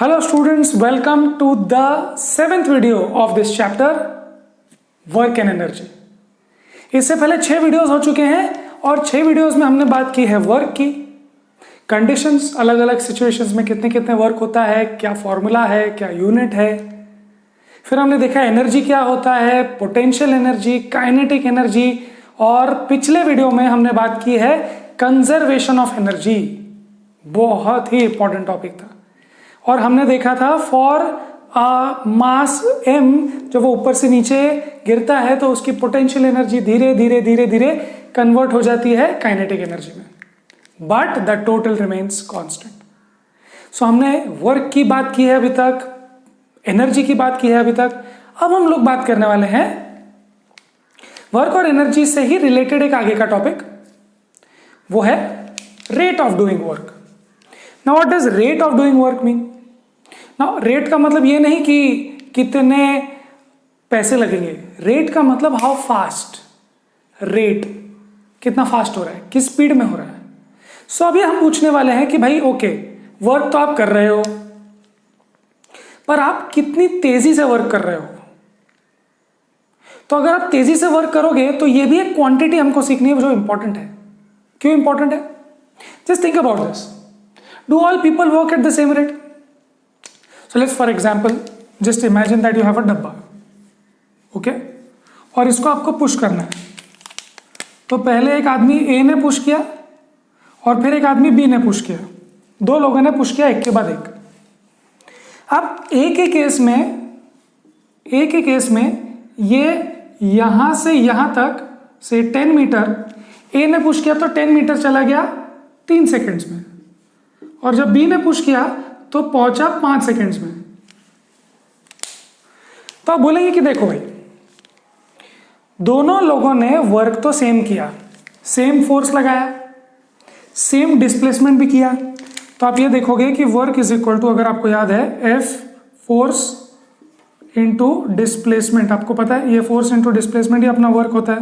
Hello students, welcome to the 7th video of this chapter Work and Energy। इससे पहले 6 videos हो चुके हैं और 6 वीडियोस में हमने बात की है वर्क की, कंडीशंस, अलग अलग सिचुएशंस में कितने कितने वर्क होता है, क्या फॉर्मूला है, क्या यूनिट है। फिर हमने देखा एनर्जी क्या होता है, पोटेंशियल एनर्जी, काइनेटिक एनर्जी, और पिछले वीडियो में हमने बात की है कंजर्वेशन ऑफ एनर्जी। बहुत ही इंपॉर्टेंट टॉपिक था और हमने देखा था फॉर मास m जब वो ऊपर से नीचे गिरता है तो उसकी पोटेंशियल एनर्जी धीरे धीरे धीरे धीरे कन्वर्ट हो जाती है काइनेटिक एनर्जी में, but the total remains constant. So हमने वर्क की बात की है अभी तक, एनर्जी की बात की है अभी तक। अब हम लोग बात करने वाले हैं वर्क और एनर्जी से ही रिलेटेड एक आगे का टॉपिक, वो है rate of doing work. Now what does rate of doing work mean? Now rate का मतलब ये नहीं कि कितने पैसे लगेंगे, रेट का मतलब हाउ फास्ट, रेट कितना फास्ट हो रहा है, किस स्पीड में हो रहा है। सो अभी हम पूछने वाले हैं कि भाई ओके, वर्क तो आप कर रहे हो पर आप कितनी तेजी से वर्क कर रहे हो। तो अगर आप तेजी से वर्क करोगे तो ये भी एक क्वांटिटी हमको सीखनी है जो इंपॉर्टेंट है। क्यों इंपॉर्टेंट है? Just think about this, do all people work at the same rate? So let's for example just imagine that you have a डब्बा, ओके, और इसको आपको पुश करना है। तो पहले एक आदमी ए ने पुश किया और फिर एक आदमी बी ने पुश किया, दो लोगों ने पुश किया एक के बाद एक। अब ए के केस में ये यहां से यहां तक से 10 मीटर ए ने पुश किया तो 10 मीटर चला गया 3 सेकेंड्स में, और जब बी ने पुश किया तो पहुंचा 5 सेकेंड्स में। तो आप बोलेंगे कि देखो भाई, दोनों लोगों ने वर्क तो सेम किया, सेम फोर्स लगाया, सेम डिस्प्लेसमेंट भी किया। तो आप ये देखोगे कि वर्क इज इक्वल टू, अगर आपको याद है, एफ फोर्स इंटू डिस्प्लेसमेंट। आपको पता है ये फोर्स इंटू डिस्प्लेसमेंट ही अपना वर्क होता है।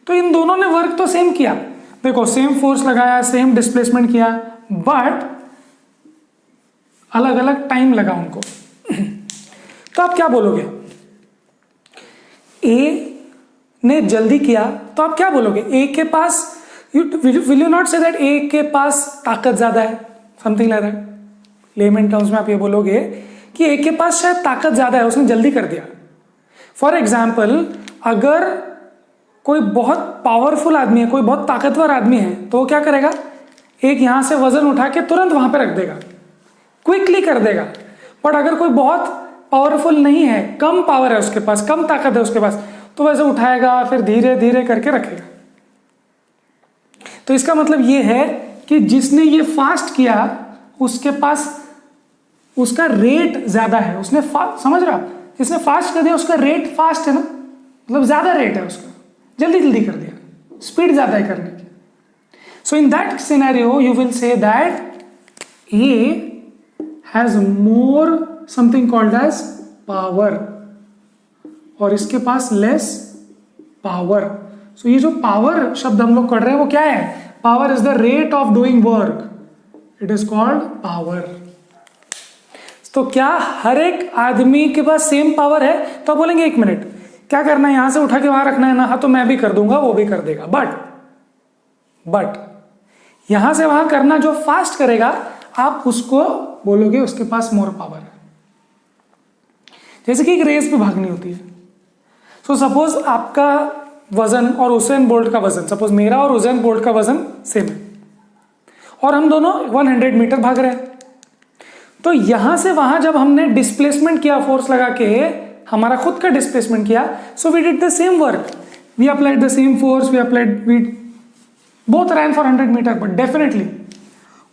तो इन दोनों ने वर्क तो सेम किया, देखो सेम फोर्स लगाया, सेम डिस्प्लेसमेंट किया, बट अलग अलग टाइम लगा उनको। तो आप क्या बोलोगे? ए ने जल्दी किया तो आप क्या बोलोगे? ए के पास, will you not say that A के पास ताकत ज्यादा है, something like that. Layman terms में आप ये बोलोगे कि ए के पास शायद ताकत ज्यादा है, उसने जल्दी कर दिया। फॉर एग्जाम्पल, अगर कोई बहुत पावरफुल आदमी है, कोई बहुत ताकतवर आदमी है, तो वो क्या करेगा? एक यहां से वजन उठा के तुरंत वहां पे रख देगा, क्विकली कर देगा। बट अगर कोई बहुत पावरफुल नहीं है, कम पावर है उसके पास, कम ताकत है उसके पास, तो वैसे उठाएगा फिर धीरे धीरे करके रखेगा। तो इसका मतलब ये है कि जिसने ये फास्ट किया उसके पास उसका रेट ज्यादा है, उसने समझ रहा, जिसने फास्ट कर दिया उसका रेट फास्ट है ना, मतलब ज्यादा रेट है उसका, जल्दी जल्दी कर दिया, स्पीड ज्यादा है करने की। So in that scenario you will say that A has more something called as power और इसके पास लेस पावर। सो ये जो पावर शब्द हम लोग कर रहे हैं वो क्या है? Power is the rate of doing work, it is called power. तो क्या हर एक आदमी के पास सेम पावर है? तो आप बोलेंगे एक मिनट, क्या करना है, यहां से उठा के वहां रखना है ना? हाँ, तो मैं भी कर दूंगा, वो भी कर देगा, बट यहां से वहां करना जो फास्ट करेगा, आप उसको बोलोगे उसके पास मोर पावर है। जैसे कि एक रेस में भागनी होती है। सो सपोज आपका वजन और उसेन बोल्ट का वजन, सपोज मेरा और उसेन बोल्ट का वजन सेम है और हम दोनों 100 मीटर भाग रहे हैं। तो यहां से वहां जब हमने डिस्प्लेसमेंट किया, फोर्स लगा के हमारा खुद का डिस्प्लेसमेंट किया, so we did the same work, we applied the same force, we both ran for 100 metre. But definitely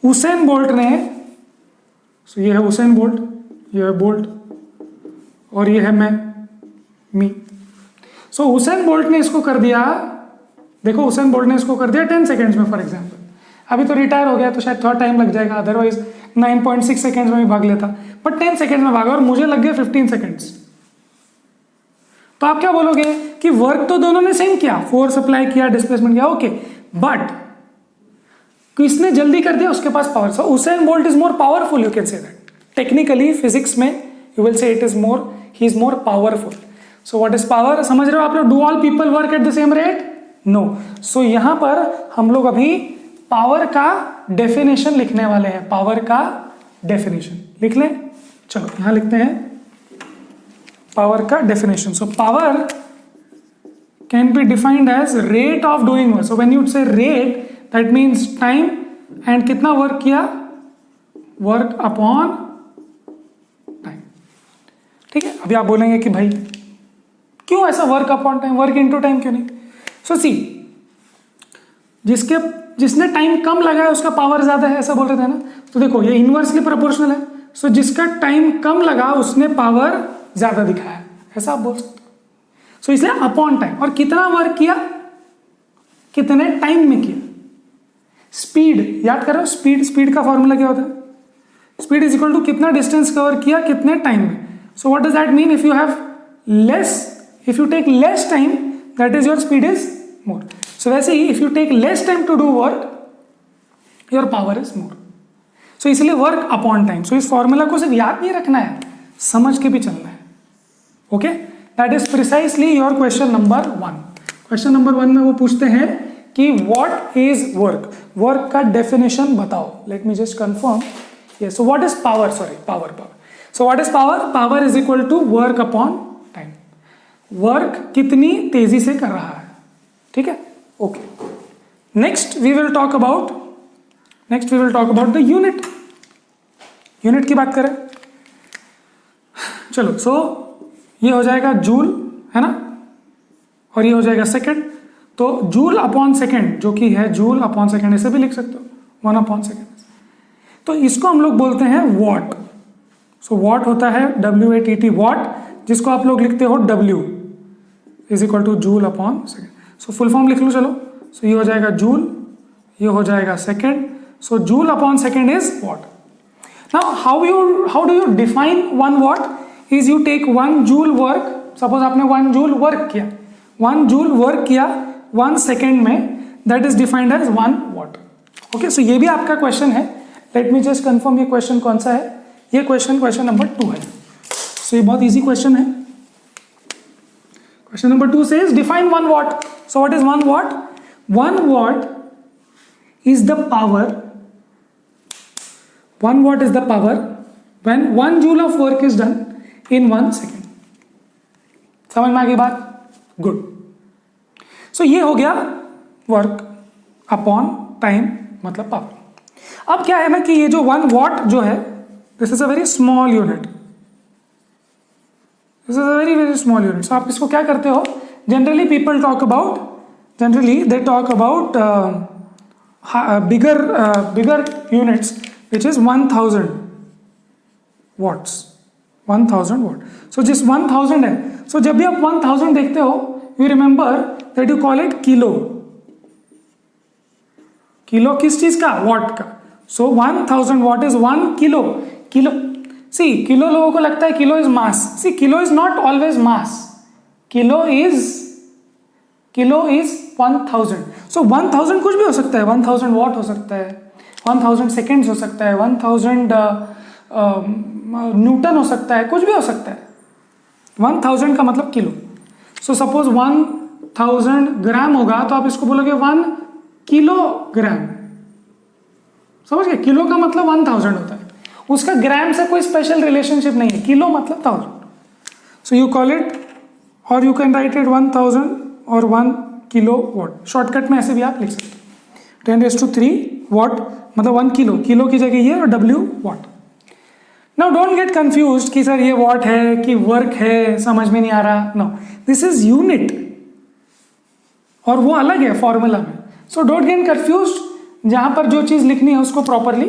Usain Bolt ने, सो ये है उसेन बोल्ट, ये है बोल्ट और ये है मी। सो उसेन बोल्ट ने इसको कर दिया, देखो उसेन बोल्ट ने इसको कर दिया 10 सेकेंड्स में फॉर एग्जाम्पल। अभी तो रिटायर हो गया तो शायद थोड़ा टाइम लग जाएगा, अदरवाइज 9.6 सेकेंड्स में भी भाग लेता, बट 10 सेकेंड्स में भागा और मुझे लग गया 15 सेकेंड्स। तो आप क्या बोलोगे कि वर्क तो दोनों ने सेम किया, फोर्स अप्लाई किया, डिस्प्लेसमेंट किया, ओके, बट किसने जल्दी कर दिया? उसके पास power. So Usain Bolt is more powerful, you can say that. Technically physics में you will say it is more, he is more powerful. So what is power, समझ रहे हो आप लोग? Do all people work at the same rate? No. So यहां पर हम लोग अभी पावर का डेफिनेशन लिखने वाले हैं. पावर का डेफिनेशन लिख लें. चलो यहां लिखते हैं पावर का definition. So power can be defined as rate of doing work. So when you say rate, that means time and कितना वर्क किया, वर्क अपॉन टाइम. ठीक है. अभी आप बोलेंगे कि भाई क्यों ऐसा work upon time, work into time क्यों नहीं? सो सी, जिसने टाइम कम लगाया उसका पावर ज्यादा है, ऐसा बोल रहे थे ना. तो देखो ये इनवर्सली प्रोपोर्शनल है. सो जिसका टाइम कम लगा उसने पावर ज्यादा दिखाया, ऐसा आप बोल सकते हो. सो इसलिए अपॉन टाइम. और कितना वर्क किया, कितने टाइम में किया. स्पीड याद करो, स्पीड का फॉर्मूला क्या होता है? स्पीड इज इक्वल टू कितना डिस्टेंस कवर किया कितने टाइम में. So what does that mean? If you have less, if you take less time, that is your speed is more. So वैसे ही if you take less time to do work, your power is more. So इसलिए work upon time. सो इस formula को सिर्फ याद नहीं रखना है, समझ के भी चलना है. Okay, that is precisely your question number 1. Question number 1 में वो पूछते हैं कि व्हाट इज वर्क. वर्क का डेफिनेशन बताओ. Let me just confirm. Yes, so what is power, sorry power. So what is power? Power is equal to work upon time. Work कितनी तेजी से कर रहा है. ठीक है. Okay, next we will talk about the unit. Unit की बात करें. चलो, सो ये हो जाएगा जूल, है ना, और ये हो जाएगा सेकेंड. तो जूल अपॉन सेकेंड जो कि है जूल अपॉन सेकेंड, ऐसे भी लिख सकते हो, 1 अपॉन सेकेंड. तो इसको हम लोग बोलते हैं वॉट. सो वॉट होता है WATT, वॉट, जिसको आप लोग लिखते हो W is equal two joule upon second. So full form लिख लो. चलो, सो ये हो जाएगा जूल, ये हो जाएगा second. So joule upon second is watt. Now how do you define 1 watt? Is you take 1 joule work. Suppose आपने 1 जूल वर्क किया, 1 जूल वर्क किया 1 सेकेंड में, that is defined as 1 watt. Okay, so ये भी आपका question है. Let me just confirm ये question कौन सा है. ये क्वेश्चन नंबर 2 है. सो ये बहुत इजी क्वेश्चन है. Question number 2 says define 1 watt. So what is 1 watt? 1 watt is the power. 1 watt is the power when 1 joule of work is done in 1 second. समझ में आ गई बात? गुड. सो ये हो गया वर्क अपॉन टाइम, मतलब power. अब क्या है ना कि ये जो 1 watt जो है, this is a very small unit. This is a very very small unit. So आप इसको क्या करते हो? Generally people talk about, generally they talk about bigger units which is 1000 watts. 1000 watt. So जिस 1000 है, सो जब भी आप 1000 देखते हो, you remember that you call it kilo. Kilo किस चीज का? वॉट का. So 1000 watt is 1 kilo. Kilo, see kilo लोगों को लगता है kilo is mass. See kilo is not always mass. Kilo is 1000. So 1000 कुछ भी हो सकता है. 1000 वॉट हो सकता है, 1000 सेकेंड्स हो सकता है, 1000 न्यूटन हो सकता है, कुछ भी हो सकता है. 1000 का मतलब किलो. सो सपोज 1000 ग्राम होगा तो आप इसको बोलोगे 1 किलोग्राम. समझ गए? किलो का मतलब 1000 होता है, उसका ग्राम से कोई स्पेशल रिलेशनशिप नहीं है. किलो मतलब 1000. सो यू कॉल इट, और यू कैन राइट इट 1000 और 1 किलो वॉट. शॉर्टकट में ऐसे भी आप लिख सकते हो. 10⁻³ वॉट मतलब 1 किलो. किलो की जगह ये और W what. Now don't get confused कि सर ये वॉट है कि वर्क है, समझ में नहीं आ रहा. नो, दिस इज यूनिट और वो अलग है फॉर्मूला में. So don't get confused. जहां पर जो चीज लिखनी है उसको प्रॉपरली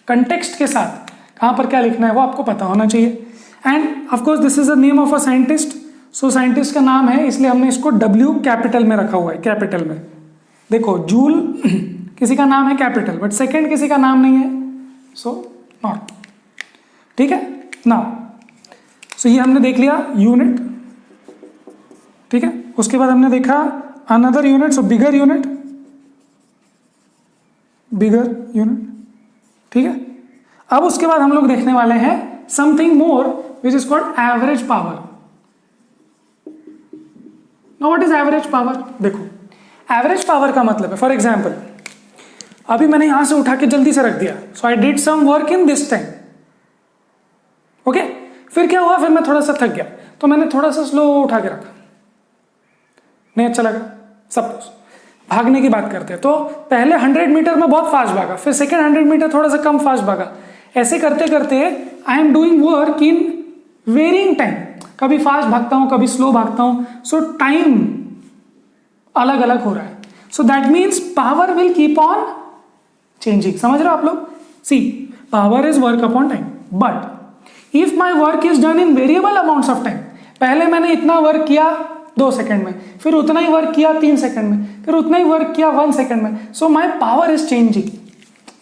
कंटेक्स्ट के साथ कहां पर क्या लिखना है वो आपको पता होना चाहिए. End of course this is the name of a scientist. So scientist का नाम है, इसलिए हमने इसको W कैपिटल में रखा हुआ है, कैपिटल में. देखो जूल किसी का नाम है कैपिटल, बट सेकेंड किसी का नाम नहीं है, सो नॉट. ठीक है ना. सो ये हमने देख लिया यूनिट. ठीक है, उसके बाद हमने देखा अनदर यूनिट. सो बिगर यूनिट. ठीक है. अब उसके बाद हम लोग देखने वाले हैं something more which is called average power. Now what is average power? देखो, एवरेज पावर का मतलब है, फॉर एग्जाम्पल अभी मैंने यहां से उठा के जल्दी से रख दिया, so I did some work in this time. Okay, फिर क्या हुआ, फिर मैं थोड़ा सा थक गया तो मैंने थोड़ा सा स्लो उठा के रखा, नहीं अच्छा लगा. सपोज भागने की बात करते हैं तो पहले 100 मीटर में बहुत फास्ट भागा, फिर सेकेंड 100 मीटर थोड़ा सा कम फास्ट भागा. ऐसे करते करते I am doing work in varying time, कभी फास्ट भागता हूं कभी स्लो भागता हूं, सो टाइम अलग अलग हो रहा है. So that means power will keep on changing. समझ रहे हो आप लोग? See, power is work upon time, but if my work is done in variable amounts of time, पहले मैंने इतना वर्क किया 2 सेकंड में, फिर उतना ही वर्क किया 3 सेकंड में, फिर उतना ही वर्क किया 1 सेकंड में, सो माई पावर इज चेंजिंग.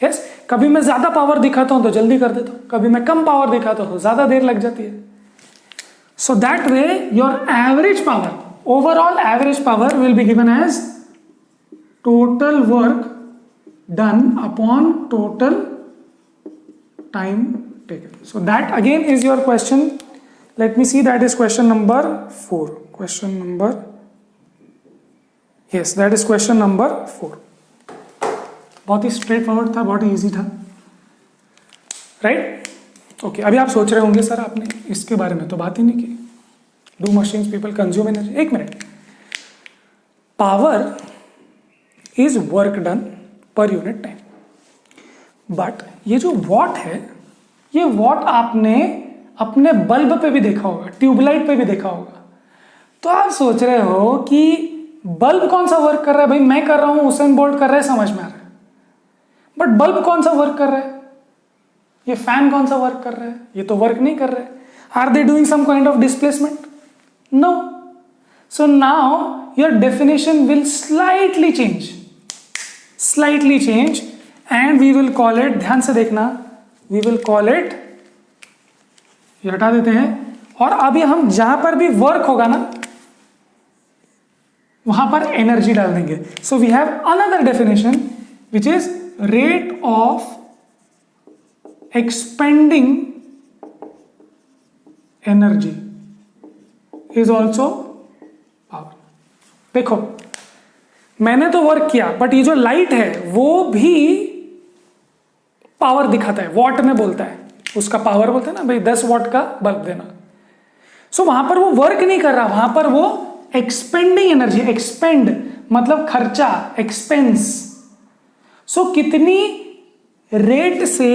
यस, कभी मैं ज्यादा पावर दिखाता हूं तो जल्दी कर देता हूं, कभी मैं कम पावर दिखाता हूं तो ज्यादा देर लग जाती है. So that way your average power, overall average power will be given as total work done upon total time taken. So that again is your question. Let me see, that is question number 4. Question number, yes, that is question number 4. बहुत ही straight forward था, बहुत ही easy था, right? Okay, अभी आप सोच रहे होंगे sir आपने इसके बारे में तो बात ही नहीं की, do machines people consume energy. एक मिनट, power is work done per unit time, but ये जो वॉट है, ये वॉट आपने अपने बल्ब पे भी देखा होगा, ट्यूबलाइट पे भी देखा होगा. तो आप सोच रहे हो कि बल्ब कौन सा वर्क कर रहा है? भाई मैं कर रहा हूं, उसेन बोल्ट कर रहा है, समझ में आ रहा है, बट बल्ब कौन सा वर्क कर रहा है? ये फैन कौन सा वर्क कर रहा है? ये तो वर्क नहीं कर रहे. Are they doing some kind of displacement? No. So now your definition will slightly change and we will call it, ध्यान से देखना, we will call it, ये हटा देते हैं, और अभी हम जहां पर भी वर्क होगा ना वहां पर एनर्जी डाल देंगे. So we have another definition which is rate of expending energy is also power. देखो, मैंने तो वर्क किया, बट ये जो लाइट है वो भी पावर दिखाता है, वॉट में बोलता है, उसका पावर बोलते हैं ना भाई, 10 वॉट का बल्ब देना. सो वहां पर वो वर्क नहीं कर रहा, वहां पर वो एक्सपेंडिंग एनर्जी, एक्सपेंड मतलब खर्चा, एक्सपेंस. सो कितनी रेट से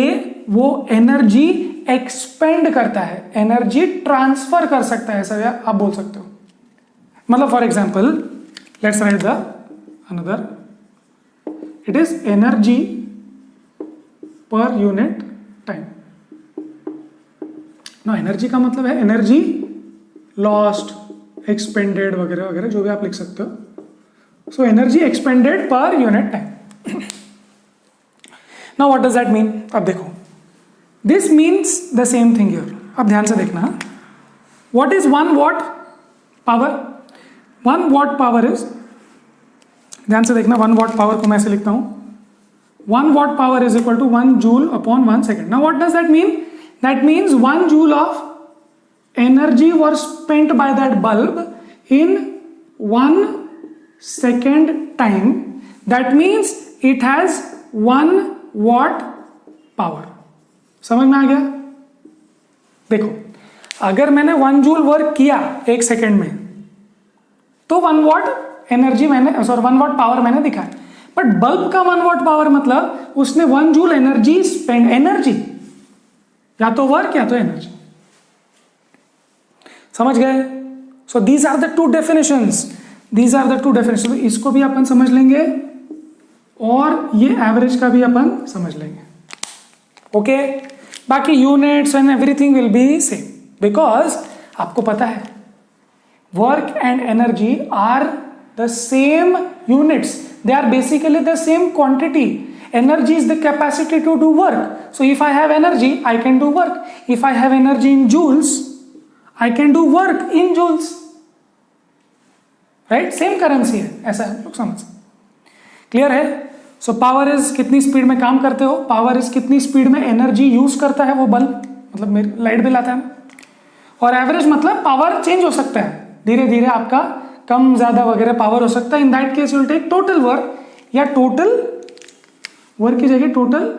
वो एनर्जी एक्सपेंड करता है, एनर्जी ट्रांसफर कर सकता है, ऐसा आप बोल सकते हो. मतलब for example let's write the another, it is energy per unit time. now energy का मतलब है energy lost, expended वगैरह वगैरह जो भी आप लिख सकते हो. so energy expended per unit time. now what does that mean? अब देखो, this means the same thing here. अब ध्यान से देखना, what is 1 watt power? 1 watt power is, ध्यान से देखना, 1 वॉट पावर को मैं ऐसे लिखता हूं, 1 watt power is equal to 1 joule upon 1 second. Now what does that mean? That means 1 joule of energy were spent by that bulb in 1 second time. That means it has 1 watt power. समझ में आ गया? देखो, अगर मैंने 1 joule work किया 1 second में तो 1 what energy मैंने, 1 वॉट पावर मैंने दिखाया. बट बल्ब का 1 वॉट पावर मतलब उसने 1 जूल एनर्जी स्पेंड, एनर्जी या तो वर्क या तो एनर्जी. समझ गए? So these are the two definitions, these are the two definition. इसको भी अपन समझ लेंगे और ये एवरेज का भी अपन समझ लेंगे. ओके, बाकी units and everything will be same, because आपको पता है work and energy are the same units, they are basically the same quantity. Energy is the capacity to do work. So if I have energy, I can do work. If I have energy in joules, I can do work in joules. Right? Same currency है, ऐसा हम लोग समझ. Clear है? So power is कितनी speed में काम करते हो, पावर इज कितनी स्पीड में एनर्जी यूज करता है वो बल्ब, मतलब मेरी लाइट बिल आता है। और एवरेज मतलब पावर चेंज हो सकता है, धीरे धीरे आपका कम ज्यादा वगैरह पावर हो सकता है। In that case you will take total work, या टोटल वर्क की जगह टोटल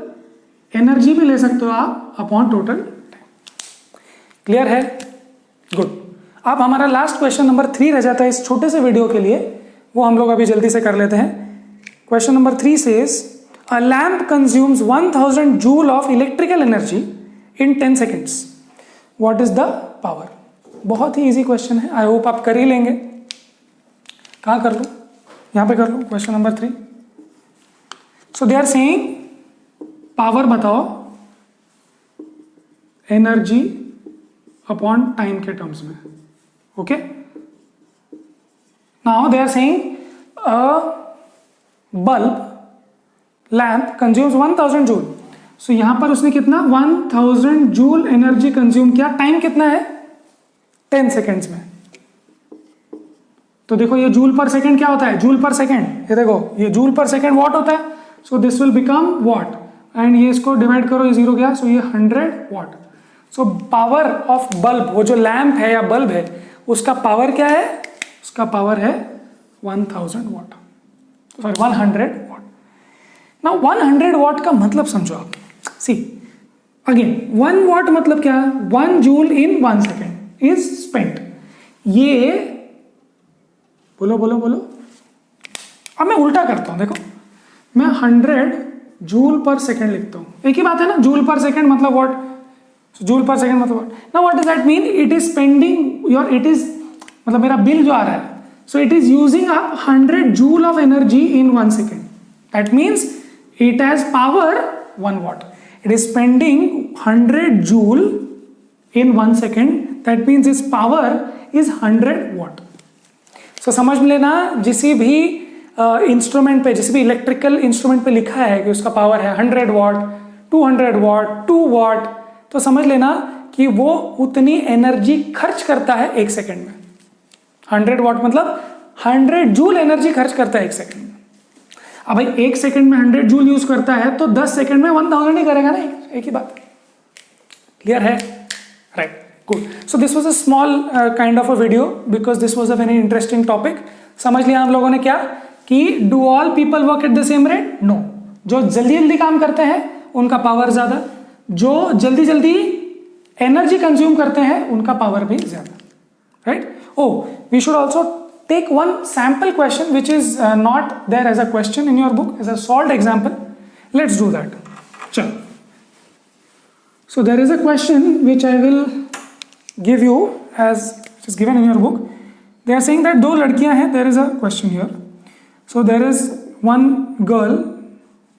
एनर्जी भी ले सकते हो आप अपॉन टोटल टाइम। क्लियर है? गुड। अब हमारा लास्ट क्वेश्चन नंबर 3 रह जाता है इस छोटे से वीडियो के लिए, वो हम लोग अभी जल्दी से कर लेते हैं। Question number 3 says a lamp consumes 1000 joule of electrical energy in 10 seconds, what is the power? बहुत ही इजी क्वेश्चन है, आई होप आप कर ही लेंगे। कहाँ कर लो? यहाँ पे कर लो, question number 3। So they are saying power बताओ एनर्जी अपॉन टाइम के टर्म्स में। Okay, now they are saying a bulb lamp consumes 1000 joule. So यहां पर उसने कितना 1000 जूल एनर्जी कंज्यूम किया, टाइम कितना है 10 सेकेंड्स में। तो देखो ये जूल पर सेकेंड क्या होता है, जूल पर सेकेंड, ये देखो ये जूल पर सेकेंड वॉट होता है। So this will become what, and ये इसको डिवाइड करो, ये 0 गया, सो ये 100 what. So power of bulb, वो जो लैम्प है या बल्ब है उसका पावर क्या है, उसका पावर है 1000 what, sorry 100 what. Now 100 what का मतलब समझो आप, सी अगेन 1 वॉट मतलब क्या, 1 joule in 1 second is spent. ये बोलो बोलो बोलो, अब मैं उल्टा करता हूं, देखो मैं 100 जूल पर सेकेंड लिखता हूं, एक ही बात है ना, जूल पर सेकेंड मतलब व्हाट, जूल पर सेकेंड मतलब what. Now what does that mean, it is spending your, it is मतलब मेरा बिल जो आ रहा है, so it is using up 100 joule of energy in 1 second. That means it has power 1 watt. It is spending 100 joule in 1 second. That means its power is 100 watt. So समझ लेना, जिसी भी instrument पे, जिस भी इलेक्ट्रिकल इंस्ट्रूमेंट पे लिखा है कि उसका पावर है 100 वॉट, 200 वॉट, 2 वॉट, तो समझ लेना कि वो उतनी एनर्जी खर्च करता है 1 सेकेंड में। 100 वॉट मतलब 100 जूल एनर्जी खर्च करता है 1 सेकेंड में। अब भाई 1 सेकेंड में 100 जूल यूज करता है तो 10 सेकेंड में 1000 ही करेगा ना, एक ही बात। क्लियर है? Right, good. So this was a small kind of a video because this was a very interesting topic. समझ लिया हम लोगों ने क्या कि do all people work at the same rate? No. जो जल्दी जल्दी काम करते हैं उनका पावर ज्यादा, जो जल्दी जल्दी एनर्जी कंज्यूम करते हैं उनका पावर भी ज्यादा। Right? Oh, we should also take one sample question which is not there as a question in your book, as a solved example. Let's do that. Chalo. So there is a question which I will give you as it is given in your book. They are saying that दो लड़कियां हैं, there is a question here. So there is one girl,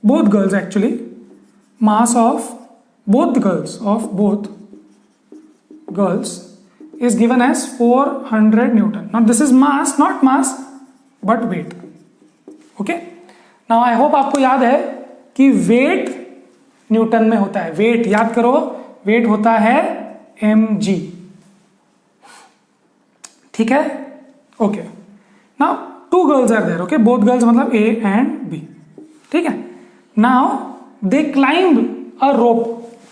both girls actually, mass of both girls is given as 400 Newton. Now this is mass, not mass, but weight. Okay? Now I hope आपको याद है कि weight Newton में होता है। weight याद करो, weight होता है mg। ठीक है? Okay. Now 2 girls are there. Okay? Both girls मतलब A and B. ठीक है? Now they climb a rope.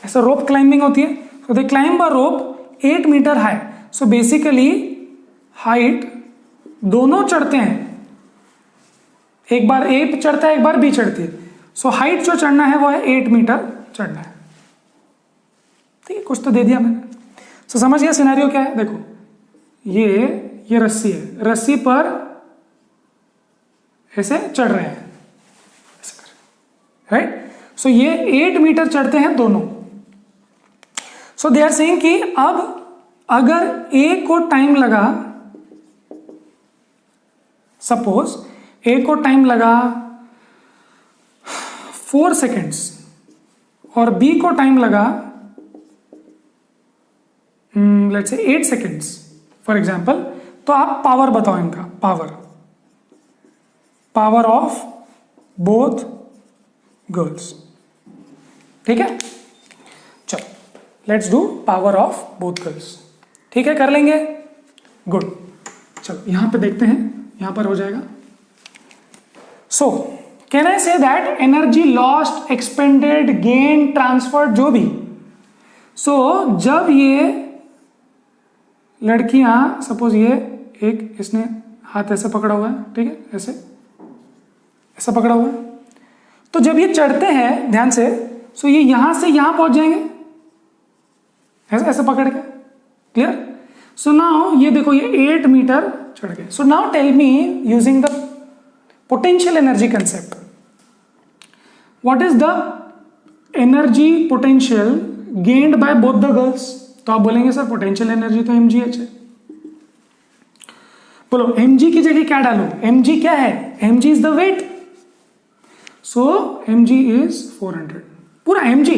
ऐसा rope climbing होती है। So they climb a rope 8 meter high. So basically height दोनों चढ़ते हैं, एक बार ए पे चढ़ता है, एक बार बी चढ़ती है। सो हाइट जो चढ़ना है वो है 8 मीटर चढ़ना है। ठीक है, कुछ तो दे दिया मैंने। सो समझ गया सिनेरियो क्या है? देखो ये रस्सी है, रस्सी पर ऐसे चढ़ रहे हैं, राइट? सो ये 8 मीटर चढ़ते हैं दोनों। सो दे आर सेइंग कि अब अगर ए को टाइम लगा, सपोज ए को टाइम लगा 4 सेकेंड्स और बी को टाइम लगा let's say 8 seconds for example, तो आप पावर बताओ इनका, पावर ऑफ बोथ गर्ल्स। ठीक है, चलो let's do power of both girls. ठीक है, कर लेंगे? गुड। चलो यहां पे देखते हैं, यहां पर हो जाएगा। So can I say that energy lost, expanded, gain, transferred, जो भी, सो जब ये लड़कियां, सपोज ये एक, इसने हाथ ऐसे पकड़ा हुआ है, ठीक है, ऐसे ऐसा पकड़ा हुआ है, तो जब ये चढ़ते हैं ध्यान से, सो ये यहां से यहां पहुंच जाएंगे ऐसे ऐसे पकड़ के, क्लियर। सो नाउ ये देखो, ये 8 मीटर चढ़ गए। So now tell me using the potential energy concept, what is the energy potential gained by both the girls. तो आप बोलेंगे सर पोटेंशियल एनर्जी तो mgh है। बोलो mg की जगह क्या डालो, mg क्या है, mg is the weight, so mg is 400, पूरा mg,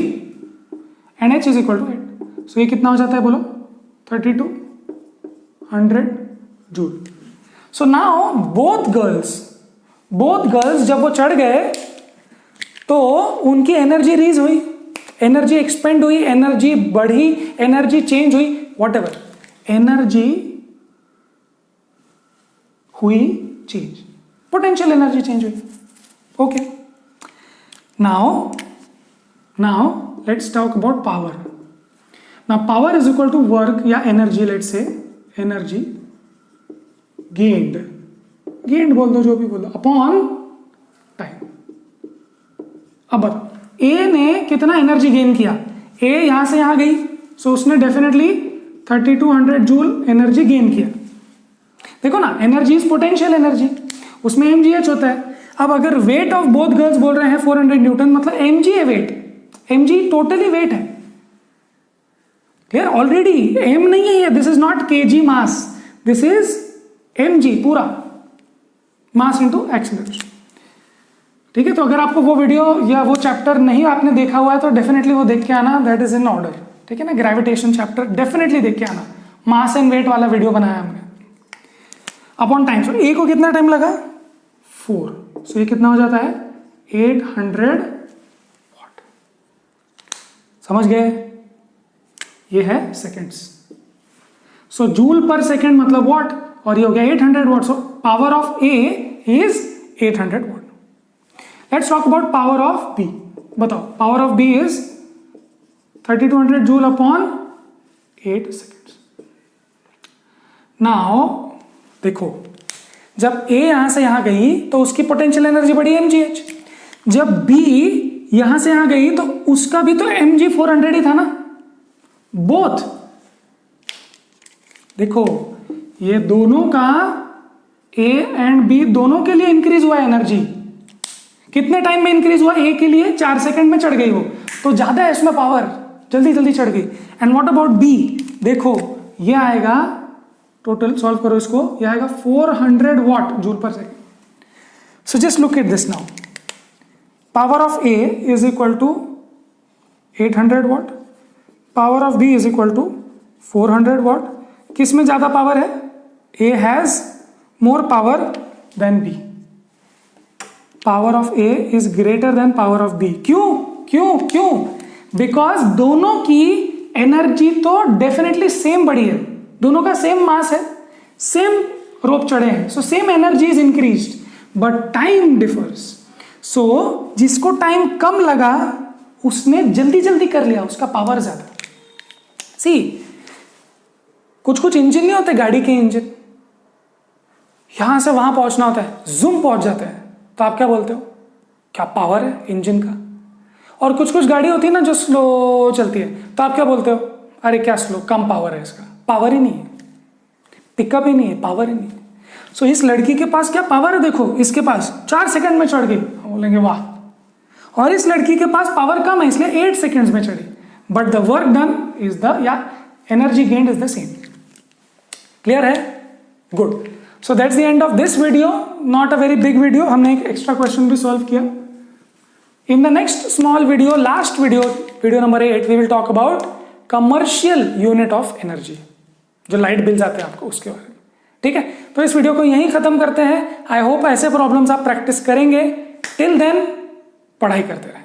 and h is equal to 8। सो ये कितना हो जाता है बोलो, 3200 joule. So now both girls जब वो चढ़ गए तो उनकी एनर्जी रीज हुई, एनर्जी एक्सपेंड हुई, एनर्जी बढ़ी, एनर्जी चेंज हुई, वॉट एवर, एनर्जी हुई चेंज, पोटेंशियल एनर्जी चेंज हुई। Okay, now let's talk about power. Now power is equal to work या energy, let's say energy gained बोल दो, जो भी बोलो, अपॉन टाइम। अब बताओ ए ने कितना एनर्जी गेन किया, ए यहां से यहां गई, सो उसने डेफिनेटली 3200 जूल एनर्जी गेन किया। देखो ना, एनर्जी इज पोटेंशियल एनर्जी, उसमें mgh होता है। अब अगर वेट ऑफ बोथ गर्ल्स बोल रहे हैं 400 न्यूटन, मतलब mg है वेट, mg टोटली वेट है, क्लियर। ऑलरेडी m नहीं है ये, this is not kg mass, this is mg पूरा मास इनटू एक्सीलरेशन, ठीक है। तो अगर आपको वो वीडियो या वो चैप्टर नहीं आपने देखा हुआ है तो डेफिनेटली वो देख के आना, दैट इज इन ऑर्डर, ठीक है ना। ग्रेविटेशन चैप्टर डेफिनेटली देख के आना, मास एंड वेट वाला वीडियो बनाया हमने। अपॉन टाइम, सो ए को कितना टाइम लगा, 4, सो ये कितना हो जाता है 800 वॉट। समझ गए, ये है सेकेंड्स, सो जूल पर सेकेंड मतलब वॉट, और ये हो गया 800 watt. So power of A is 800 watt. Let's talk about power of B. बताओ, power of B is 3200 joule upon 8 seconds. Now देखो, जब ए यहां से यहां गई तो उसकी पोटेंशियल एनर्जी बढ़ी mgh, जब बी यहां से यहां गई तो उसका भी तो mg 400 ही था ना, बोथ। देखो ये दोनों का, ए एंड बी दोनों के लिए इंक्रीज हुआ एनर्जी। कितने टाइम में इंक्रीज हुआ, ए के लिए 4 सेकंड में चढ़ गई वो, तो ज्यादा है इसमें पावर, जल्दी जल्दी चढ़ गई। एंड व्हाट अबाउट बी, देखो ये आएगा, टोटल सॉल्व करो इसको, ये आएगा 400 वॉट जूल पर second. So just look at this now, power of A is equal to 800 watt, power of B is equal to 400 watt. किस में ज्यादा पावर है, A has more power than B, power of A is greater than power of B. क्यों? Because दोनों की energy तो definitely same बढ़ी है, दोनों का सेम मास है, सेम रोप चढ़े हैं, so same energy is increased, but time differs. So जिसको टाइम कम लगा उसने जल्दी जल्दी कर लिया, उसका पावर ज्यादा। सी, कुछ इंजन नहीं होते गाड़ी के, इंजन यहां से वहां पहुंचना होता है, जूम पहुंच जाता है, तो आप क्या बोलते हो, क्या पावर है इंजन का। और कुछ गाड़ी होती है ना जो स्लो चलती है, तो आप क्या बोलते हो, अरे क्या स्लो, कम पावर है इसका। पावर ही नहीं है, पिकअप ही नहीं है, पावर ही नहीं है। सो इस लड़की के पास क्या पावर है, देखो इसके पास 4 सेकंड में चढ़ गई, बोलेंगे वाह। और इस लड़की के पास पावर कम है, इसलिए 8 सेकंड्स में चढ़ी, but the work done is the, या energy gained is the same. Clear है, good. So that's the end of this video, not a very big video, हमने एक एक्स्ट्रा क्वेश्चन भी सॉल्व किया। In the next small video, last video number 8, we will talk about commercial unit of energy, जो light bills आते हैं आपको, उसके बारे में। ठीक है, तो इस वीडियो को यहीं खत्म करते हैं। आई होप ऐसे प्रॉब्लम्स आप प्रैक्टिस करेंगे। टिल देन पढ़ाई करते रहें।